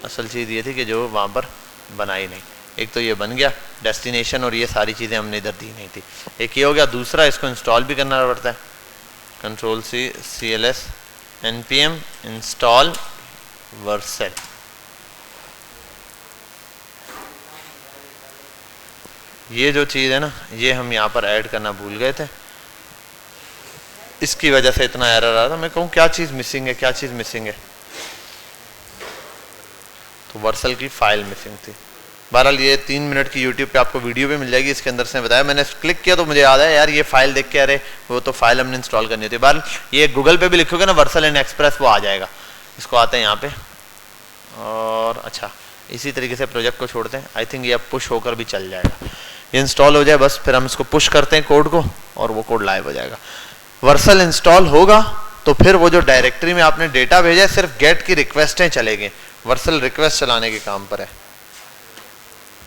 असल चीज़ ये थी कि जो वहाँ पर बनाई नहीं। एक तो ये बन गया डेस्टिनेशन, और ये सारी चीज़ें हमने इधर दी नहीं थी। एक ये हो गया। दूसरा, इसको इंस्टॉल भी करना पड़ता है। Control C CLS npm install Vercel. ये जो चीज़ है ना, ये हम यहाँ पर ऐड करना भूल गए थे, इसकी वजह से इतना एरर आ रहा था। मैं कहूँ क्या चीज़ मिसिंग है, तो वर्सल की फाइल मिसिंग थी। बहरहाल ये 3 मिनट की यूट्यूब पे आपको वीडियो भी मिल जाएगी, इसके अंदर से बताया। मैंने क्लिक किया तो मुझे याद है यार ये फाइल देख के, अरे वो तो फाइल हमने इंस्टॉल करनी होती है। बहरहाल ये गूगल पे भी लिखोगे ना वर्सल एंड एक्सप्रेस, वो आ जाएगा। इसको आते हैं यहाँ पे और अच्छा इसी तरीके से प्रोजेक्ट को छोड़ते हैं। आई थिंक ये अब पुश होकर भी चल जाएगा, ये इंस्टॉल हो जाए बस, फिर हम इसको पुश करते हैं कोड को और वो कोड लाइव हो जाएगा। वर्सल इंस्टॉल होगा तो फिर वो जो डायरेक्टरी में आपने डेटा भेजा है सिर्फ गेट की रिक्वेस्टें चलेगी, वर्सल रिक्वेस्ट चलाने के काम पर है।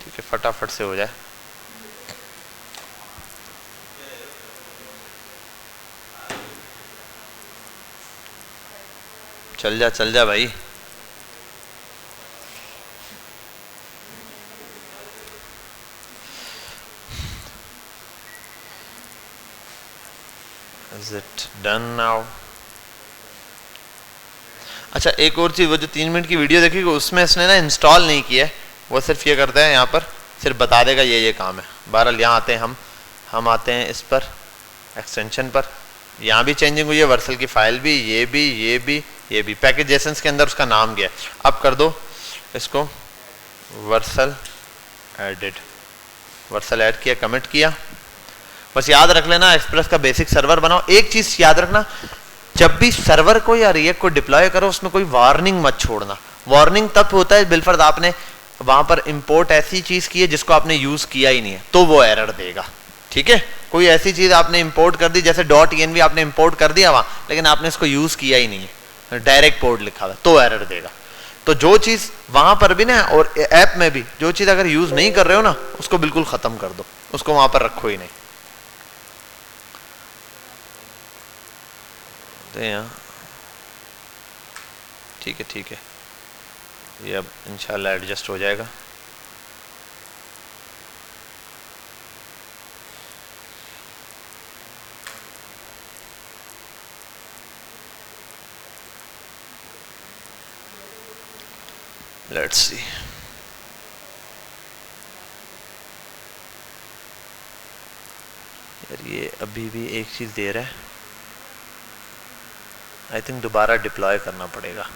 ठीक है, फटाफट से हो जाए। चल जा भाई। Is it done now? अच्छा एक और चीज, वो जो 3 मिनट की वीडियो देखी उसमें इसने ना इंस्टॉल नहीं किया है, वो सिर्फ ये करता है यहाँ पर सिर्फ बता देगा ये काम है। बहरहाल यहाँ आते हैं हम आते हैं इस पर एक्सटेंशन पर, यहाँ भी चेंजिंग हुई है, वर्सल की फाइल भी, ये भी पैकेज जेसन्स के अंदर उसका नाम गया। अब कर दो इसको वर्सल एडिड, वर्सल ऐड किया, कमिट किया। बस याद रख लेना एक्सप्रेस का बेसिक सर्वर बनाओ। एक चीज याद रखना, जब भी सर्वर को या रिएक्ट को डिप्लॉय करो उसमें कोई वार्निंग मत छोड़ना। वार्निंग तब होता है बिलफर्द आपने वहां पर इंपोर्ट ऐसी चीज की है जिसको आपने यूज किया ही नहीं है, तो वो एरर देगा। ठीक है, कोई ऐसी चीज आपने इंपोर्ट कर दी जैसे .env आपने इंपोर्ट कर दिया वहां, लेकिन आपने इसको यूज किया ही नहीं है, डायरेक्ट पोर्ट लिखा हुआ है, तो एरर देगा। तो जो चीज वहां पर भी ना और ऐप में भी जो चीज अगर यूज नहीं कर रहे हो ना उसको बिल्कुल खत्म कर दो, उसको वहां पर रखो ही नहीं। ठीक है, ये अब इंशाल्लाह एडजस्ट हो जाएगा। लेट्स सी, यार ये अभी भी एक चीज दे रहा है, आई थिंक दोबारा डिप्लॉय करना पड़ेगा।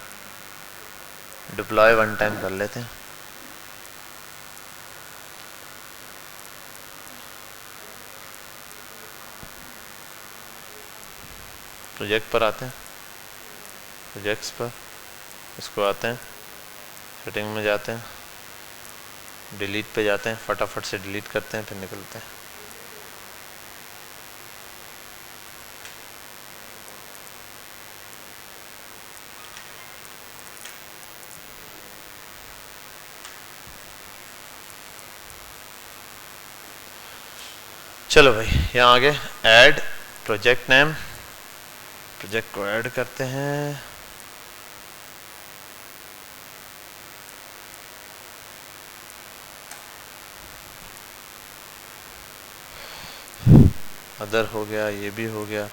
डिप्लॉय वन टाइम कर लेते हैं। प्रोजेक्ट पर आते हैं, प्रोजेक्ट्स पर इसको आते हैं, सेटिंग में जाते हैं, डिलीट पे जाते हैं, फटाफट से डिलीट करते हैं, फिर निकलते हैं। चलो भाई यहाँ आगे ऐड प्रोजेक्ट नेम, प्रोजेक्ट को ऐड करते हैं। अदर हो गया, ये भी हो गया,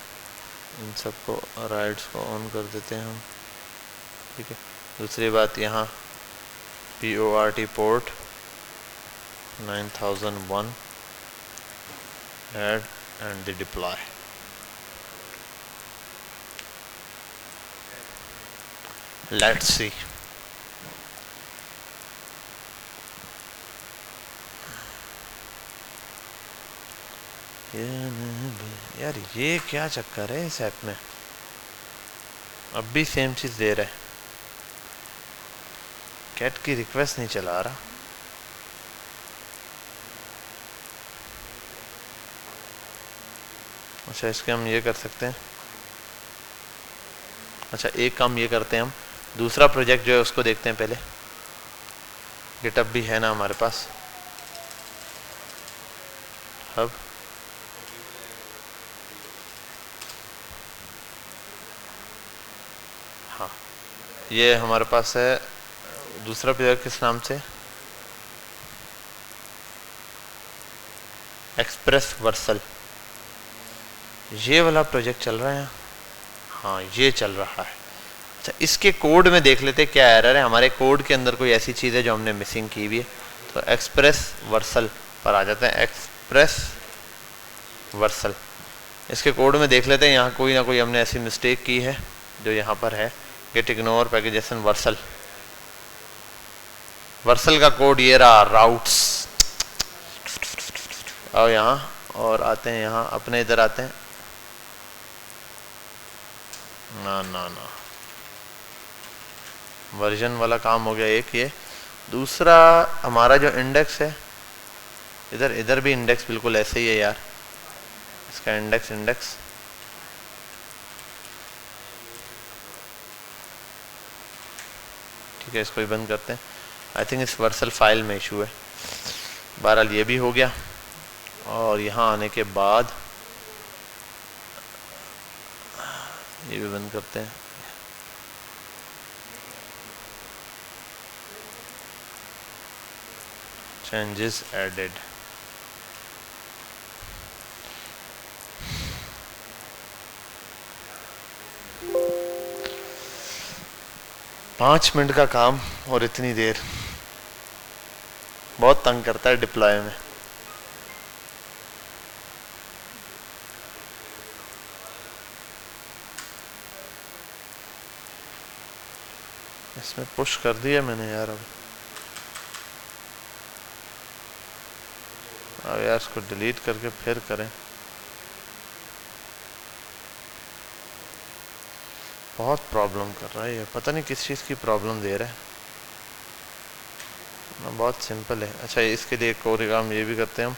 इन सबको राइट्स को ऑन कर देते हैं हम। ठीक है, दूसरी बात यहाँ PORT port 9001 add and the deploy। Let's see। यार ये क्या चक्कर है इस ऐप में, अब भी सेम चीज दे रहा है, कैट की रिक्वेस्ट नहीं चला रहा। अच्छा इसके हम ये कर सकते हैं, अच्छा एक काम ये करते हैं हम, दूसरा प्रोजेक्ट जो है उसको देखते हैं पहले। गिटअप भी है ना हमारे पास, अब हाँ ये हमारे पास है दूसरा प्रोजेक्ट, किस नाम से, एक्सप्रेस वर्सल, ये वाला प्रोजेक्ट चल रहा है। हाँ ये चल रहा है। अच्छा इसके कोड में देख लेते क्या एरर है, हमारे कोड के अंदर कोई ऐसी चीज़ है जो हमने मिसिंग की हुई है। तो एक्सप्रेस वर्सल पर आ जाते हैं, एक्सप्रेस वर्सल, इसके कोड में देख लेते हैं यहाँ कोई ना कोई हमने ऐसी मिस्टेक की है जो यहाँ पर है। गेट इग्नोर पैकेजेशन वर्सल, वर्सल का कोड ये रहा, राउट्स। आओ यहाँ और आते हैं यहाँ अपने इधर आते हैं। ना ना ना, वर्जन वाला काम हो गया एक ये। दूसरा हमारा जो इंडेक्स है, इधर इधर भी इंडेक्स बिल्कुल ऐसे ही है यार, इसका इंडेक्स ठीक है, इसको भी बंद करते हैं। आई थिंक इस वर्सल फाइल में इशू है। बहरहाल ये भी हो गया। और यहाँ आने के बाद ये भी बंद करते हैं। चेंजेस एडेड, पाँच मिनट का काम और इतनी देर, बहुत तंग करता है डिप्लॉय में। इसमें पुश कर दिया मैंने यार। अब यार इसको डिलीट करके फिर करें, बहुत प्रॉब्लम कर रहा है ये, पता नहीं किस चीज़ की प्रॉब्लम दे रहा है ना। बहुत सिंपल है। अच्छा, इसके लिए एक और काम ये भी करते हैं हम,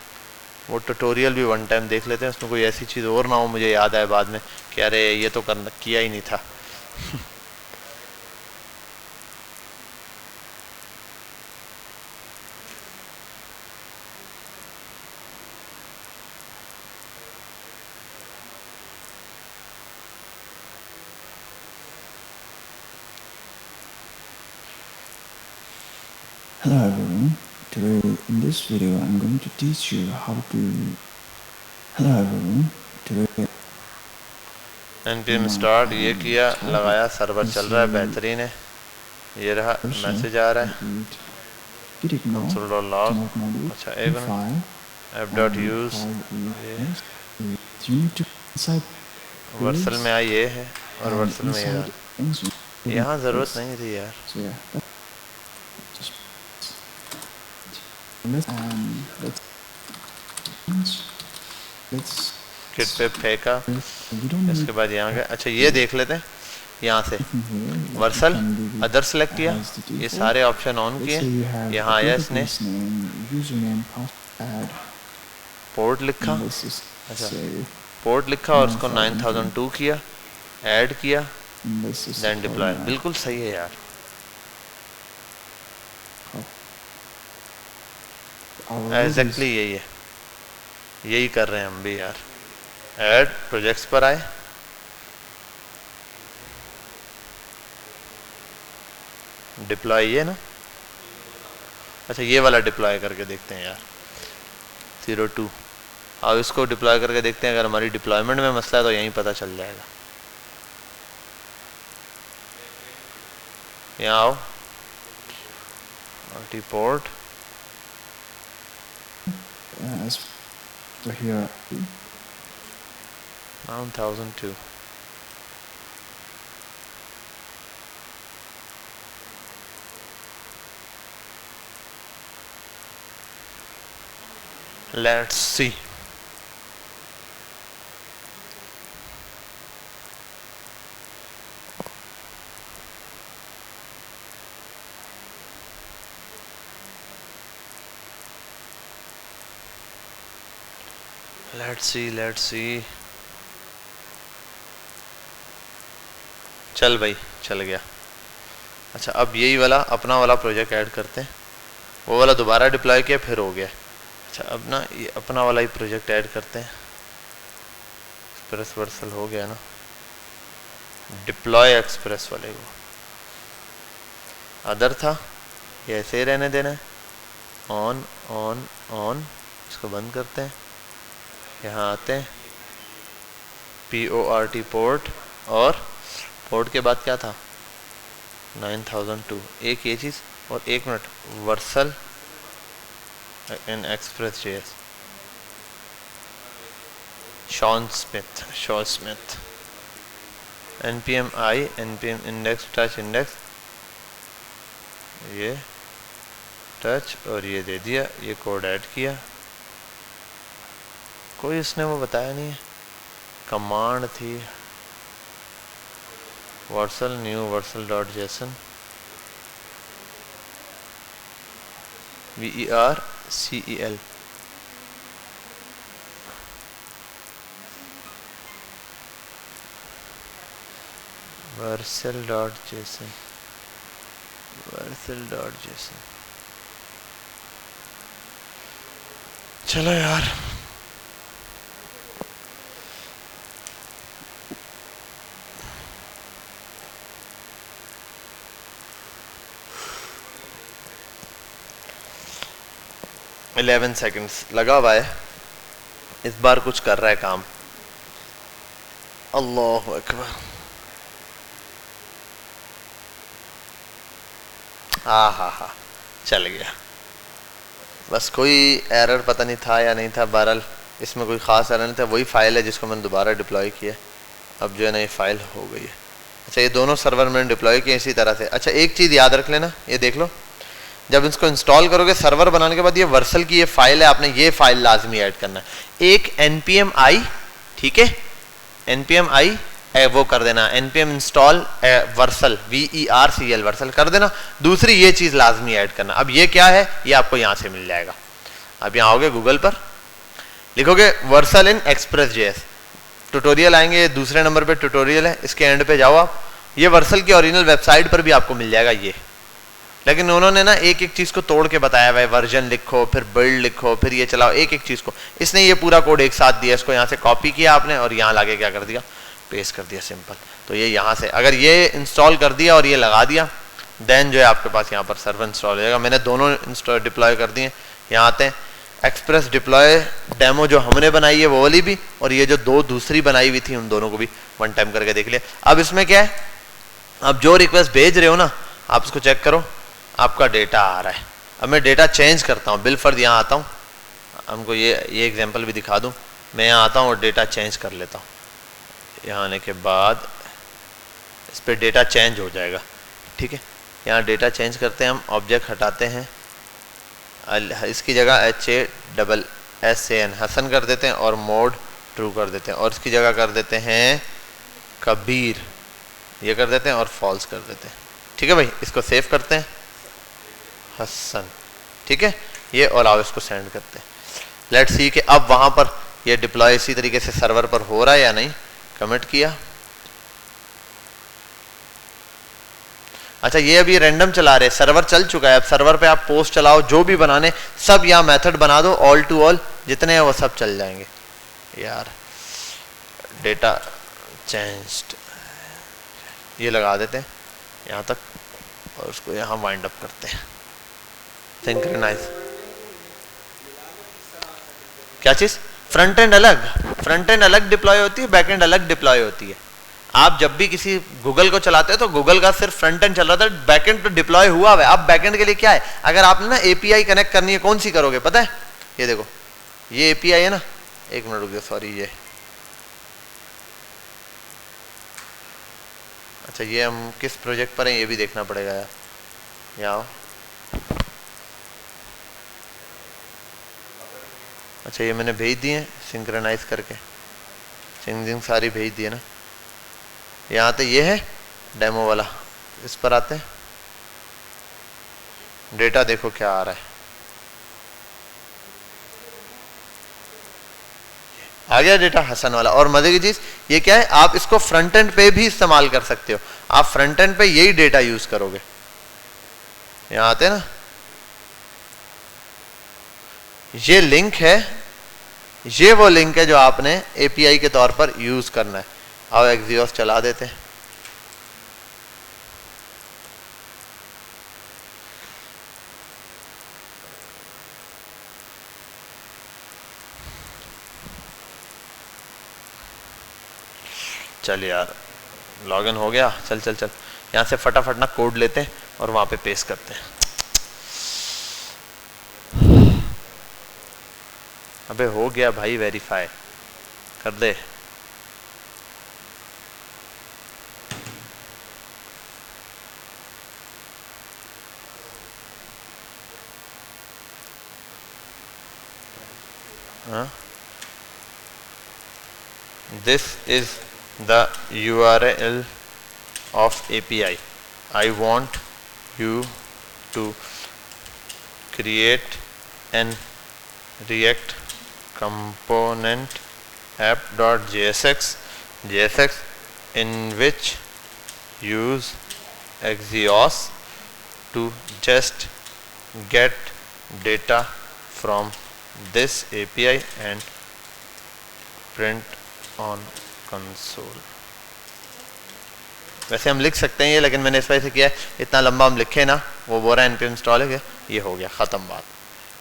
वो ट्यूटोरियल भी वन टाइम देख लेते हैं, उसमें कोई ऐसी चीज़ और ना हो मुझे याद आए बाद में कि अरे ये तो करना किया ही नहीं था। Hello everyone, today in this video I'm going to teach you how to... Hello everyone, today... npm start ये किया, लगाया, सर्वर चल रहा है, बेहतरीन है। ये रहा, मैसेज आ रहा है console.log। अच्छा, एक app.use वर्सल में आई ये है, और वर्सल में ये यहाँ ज़रूरत नहीं थी यार। किट पे फेंका, इसके बाद यहाँ गए। अच्छा, ये देख लेते हैं यहाँ से, वर्सल अदर सेलेक्ट किया, ये सारे ऑप्शन ऑन किए, यहाँ आया इसने पोर्ट लिखा। अच्छा, पोर्ट लिखा और उसको 9002 किया, ऐड किया, देन डिप्लॉय। बिल्कुल सही है यार। एग्जैक्टली यही है, यही कर रहे हैं हम भी यार। ऐड प्रोजेक्ट्स पर आए, डिप्लॉय ये ना। अच्छा, ये वाला डिप्लॉय करके देखते हैं यार, 02। अब इसको डिप्लॉय करके देखते हैं, अगर हमारी डिप्लॉयमेंट में मसला है तो यहीं पता चल जाएगा। यहाँ आओ, multi port, here 9002। Let's see. Let's see. चल भाई, चल गया। अच्छा, अब यही वाला अपना वाला प्रोजेक्ट ऐड करते हैं। वो वाला दोबारा डिप्लॉय किया, फिर हो गया। अच्छा, अब ना ये अपना वाला ही प्रोजेक्ट ऐड करते हैं। एक्सप्रेस वर्सल हो गया ना, डिप्लॉय एक्सप्रेस वाले को। अदर था, ये ऐसे ही रहने देना है। ऑन ऑन ऑन, इसको बंद करते हैं। यहाँ आते हैं, PORT पोर्ट, और पोर्ट के बाद क्या था, 9002। एक ये चीज़, और एक minute, Vercel in express JS, Shawn Smith, npm i, npm index touch index, ये टच और ये दे दिया, ये कोड ऐड किया, कोई उसने वो बताया नहीं है, कमांड थी Vercel new Vercel dot JSON VERCEL Vercel dot JSON Vercel dot JSON. चलो यार, इलेवन सेकेंड्स लगा हुआ है, इस बार कुछ कर रहा है काम। अल्लाह अकबर। हा, चल गया। बस कोई एरर पता नहीं था या नहीं था, बहरहाल इसमें कोई ख़ास एरर नहीं था, वही फाइल है जिसको मैंने दोबारा डिप्लॉय किया, अब जो है ना ये फाइल हो गई है। अच्छा, ये दोनों सर्वर मैंने डिप्लॉय किए इसी तरह से। अच्छा, एक चीज़ याद रख लेना, ये देख लो, जब इसको इंस्टॉल करोगे सर्वर बनाने के बाद, ये वर्सल की ये फाइल है, आपने ये फाइल लाजमी ऐड करना है। एक npm i, ठीक है, npm i वो कर देना, npm install Vercel VERCL Vercel कर देना। दूसरी ये चीज़ लाजमी ऐड करना। अब ये क्या है, ये आपको यहाँ से मिल जाएगा। अब यहाँ आओगे गूगल पर, लिखोगे वर्सल इन एक्सप्रेस.js, ट्यूटोरियल आएंगे, दूसरे नंबर पे ट्यूटोरियल है, इसके एंड पे जाओ आप, ये वर्सल की ओरिजिनल वेबसाइट पर भी आपको मिल जाएगा ये। लेकिन उन्होंने ना एक एक चीज़ को तोड़ के बताया हुआ है, वर्जन लिखो, फिर बिल्ड लिखो, फिर ये चलाओ, एक एक चीज़ को। इसने ये पूरा कोड एक साथ दिया, इसको यहाँ से कॉपी किया आपने और यहाँ लाके क्या कर दिया, पेस्ट कर दिया, सिंपल। तो ये यहाँ से अगर ये इंस्टॉल कर दिया और ये लगा दिया, देन जो है आपके पास यहाँ पर सर्वर इंस्टॉल हो जाएगा। मैंने दोनों इंस्टॉल डिप्लॉय कर दिए। यहाँ आते हैं, एक्सप्रेस डिप्लॉय डेमो जो हमने बनाई है वो वाली भी, और ये जो दो दूसरी बनाई हुई थी उन दोनों को भी वन टाइम करके देख लिया। अब इसमें क्या है, अब जो रिक्वेस्ट भेज रहे हो ना, आप उसको चेक करो, आपका डेटा आ रहा है। अब मैं डेटा चेंज करता हूँ, बिलफर्द यहाँ आता हूँ, हमको ये एग्जांपल भी दिखा दूँ। मैं यहाँ आता हूँ और डेटा चेंज कर लेता हूँ। यहाँ आने के बाद इस पर डेटा चेंज हो जाएगा, ठीक है। यहाँ डेटा चेंज करते हैं हम, ऑब्जेक्ट हटाते हैं, इसकी जगह HASSAN हसन कर देते हैं और मोड ट्रू कर देते हैं, और इसकी जगह कर देते हैं कबीर, ये कर देते हैं और फॉल्स कर देते हैं, ठीक है भाई। इसको सेव करते हैं, हसन, ठीक है ये, और आओ इसको सेंड करते हैं। लेट्स सी कि अब वहां पर ये डिप्लॉय इसी तरीके से सर्वर पर हो रहा है या नहीं। कमिट किया, अच्छा ये अभी रैंडम चला रहे, सर्वर चल चुका है। अब सर्वर पे आप पोस्ट चलाओ, जो भी बनाने सब यहाँ मेथड बना दो, ऑल टू ऑल जितने हैं वो सब चल जाएंगे। यार डेटा चेंज्ड ये लगा देते हैं यहाँ तक, और उसको यहाँ वाइंड अप करते हैं, सिंक्रोनाइज। क्या चीज, फ्रंट एंड अलग डिप्लॉय होती है, बैक एंड अलग डिप्लॉय होती है। आप जब भी किसी गूगल को चलाते हो तो गूगल का सिर्फ फ्रंट एंड चल रहा था, बैक एंड तो डिप्लॉय हुआ है। अब बैक एंड के लिए क्या है, अगर आपने ना API कनेक्ट करनी है, कौन सी करोगे पता है, ये देखो ये API है ना, एक मिनट रुक जाओ, सॉरी ये, अच्छा ये हम किस प्रोजेक्ट पर हैं ये भी देखना पड़ेगा यार। यहाँ अच्छा ये मैंने भेज दिए सिंक्रोनाइज करके, सिंग सारी भेज दिए ना। यहाँ तो ये है डेमो वाला, इस पर आते हैं, डेटा देखो क्या आ रहा है, आ गया डेटा हसन वाला। और मजे की चीज ये क्या है, आप इसको फ्रंट एंड पे भी इस्तेमाल कर सकते हो, आप फ्रंट एंड पे यही डेटा यूज करोगे। यहाँ आते हैं ना, ये लिंक है, ये वो लिंक है जो आपने API के तौर पर यूज करना है। आओ एक्सियोस चला देते हैं, चल यार लॉगिन हो गया। चल चल चल यहाँ से फटाफट ना कोड लेते हैं और वहां पे पेस्ट करते हैं। अबे हो गया भाई, वेरीफाई कर दे। This is the URL of API. I want you to create an React component app.jsx in which use Axios to just get data from this API and print on console. वैसे हम लिख सकते हैं ये, लेकिन मैंने इस वजह से किया है, इतना लंबा हम लिखे ना, वो बोल रहा है npm इंस्टॉल है, ये हो गया, ख़त्म बात,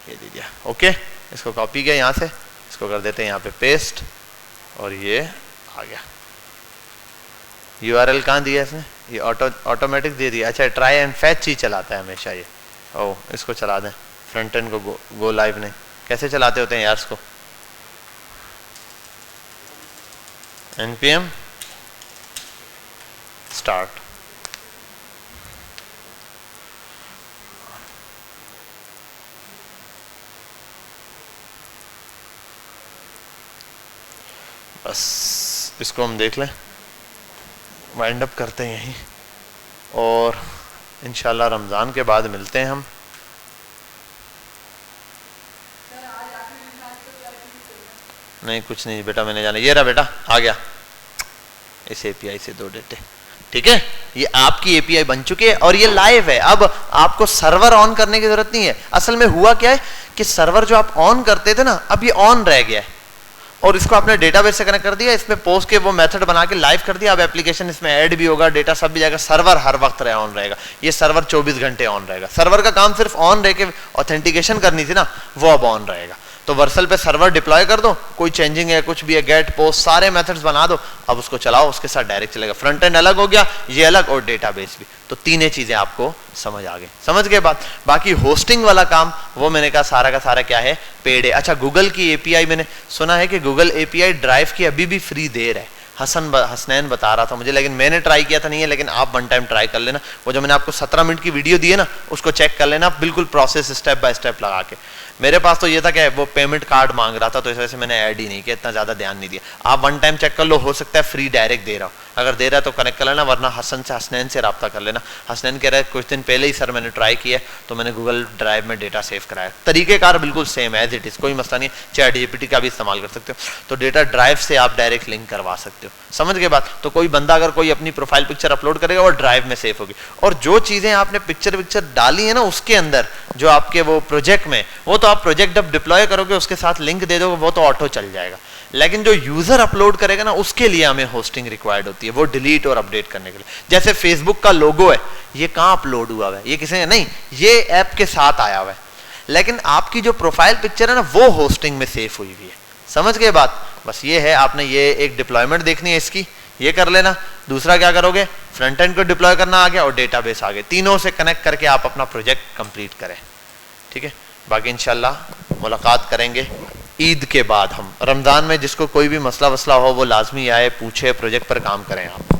ये दे दिया। ओके, इसको कॉपी किया यहाँ से, इसको कर देते हैं यहाँ पे पेस्ट, और ये आ गया। URL कहाँ दिया इसने, ये ऑटोमेटिक दे दिया। अच्छा, ट्राई एंड फैच ही चलाता है हमेशा ये। ओ, इसको चला दें, फ्रंट एंड को गो लाइव नहीं, कैसे चलाते होते हैं यार इसको, npm स्टार्ट। बस इसको हम देख लें, वाइंड अप करते हैं यहीं, और इंशाल्लाह रमज़ान के बाद मिलते हैं हम। नहीं कुछ नहीं बेटा, मैंने जाना, ये रहा बेटा, आ गया इस API से 2 डेटे। ठीक है, ये आपकी API बन चुकी है और ये लाइव है। अब आपको सर्वर ऑन करने की जरूरत नहीं है। असल में हुआ क्या है कि सर्वर जो आप ऑन करते थे ना, अब ये ऑन रह गया है, और इसको आपने डेटाबेस से कनेक्ट कर दिया, इसमें पोस्ट के वो मेथड बना के लाइव कर दिया। अब एप्लीकेशन इसमें ऐड भी होगा, डेटा सब भी जाएगा, सर्वर हर वक्त ऑन रहेगा। ये सर्वर 24 घंटे ऑन रहेगा। सर्वर का काम सिर्फ ऑन रह के ऑथेंटिकेशन करनी थी ना, वो अब ऑन रहेगा। तो वर्सल पे सर्वर डिप्लॉय कर दो, कोई चेंजिंग है कुछ भी है, गेट पोस्ट सारे मेथड्स बना दो, अब उसको चलाओ, उसके साथ डायरेक्ट चलेगा। फ्रंट एंड अलग हो गया, ये अलग, और डेटाबेस भी। तो तीनों चीजें आपको समझ आ गई, समझ गए बात। बाकी होस्टिंग वाला काम वो मैंने कहा सारा का सारा क्या है, पेड है। अच्छा, गूगल की API मैंने सुना है कि गूगल API ड्राइव की अभी भी फ्री दे रहा है। हसनैन बता रहा था मुझे, लेकिन मैंने ट्राई किया था नहीं है, लेकिन आप वन टाइम ट्राई कर लेना। वो जो मैंने आपको 17 मिनट की वीडियो दी है ना, उसको चेक कर लेना, बिल्कुल प्रोसेस स्टेप बाय स्टेप लगा के। मेरे पास तो ये था कि वो पेमेंट कार्ड मांग रहा था, तो इस वजह से मैंने ऐड ही नहीं किया, इतना ज्यादा ध्यान नहीं दिया। आप वन टाइम चेक कर लो, हो सकता है फ्री डायरेक्ट दे रहा हो, अगर दे रहा है तो कनेक्ट कर लेना, वरना हसनैन से रब्ता कर लेना। हसनैन कह रहा है कुछ दिन पहले ही सर मैंने ट्राई किया, तो मैंने गूगल ड्राइव में डेटा सेव कराया। तरीकेकार बिल्कुल सेम एज इट इज, कोई मसला नहीं है। चैट GPT का भी इस्तेमाल कर सकते हो, तो डेटा ड्राइव से आप डायरेक्ट लिंक करवा सकते हो। समझ गए बात। तो कोई बंदा अगर कोई अपनी प्रोफाइल पिक्चर अपलोड करेगा, वो ड्राइव में सेव होगी, और जो चीजें आपने पिक्चर डाली है ना उसके अंदर, जो आपके वो प्रोजेक्ट में, वो तो आप प्रोजेक्ट जब डिप्लॉय करोगे उसके साथ लिंक दे दोगे, वो तो ऑटो चल जाएगा। लेकिन जो यूजर अपलोड करेगा ना, उसके लिए हमें होस्टिंग रिक्वायर्ड होती है, वो डिलीट और अपडेट करने के लिए। जैसे फेसबुक का लोगो है, ये कहाँ अपलोड हुआ है, ये किसी ने नहीं, ये ऐप के साथ आया हुआ है, लेकिन आपकी जो प्रोफाइल पिक्चर है ना, वो होस्टिंग में सेव हुई हुई है। समझ गए बात। बस ये है, आपने ये एक डिप्लॉयमेंट देखनी है इसकी, ये कर लेना। दूसरा क्या करोगे, फ्रंट एंड को डिप्लॉय करना आ गया और डेटाबेस आ गए, तीनों से कनेक्ट करके आप अपना प्रोजेक्ट कंप्लीट करें। ठीक है, बाकी इंशाल्लाह मुलाकात करेंगे ईद के बाद। हम रमज़ान में जिसको कोई भी मसला वसला हो वो लाजमी आए, पूछे, प्रोजेक्ट पर काम करें आप।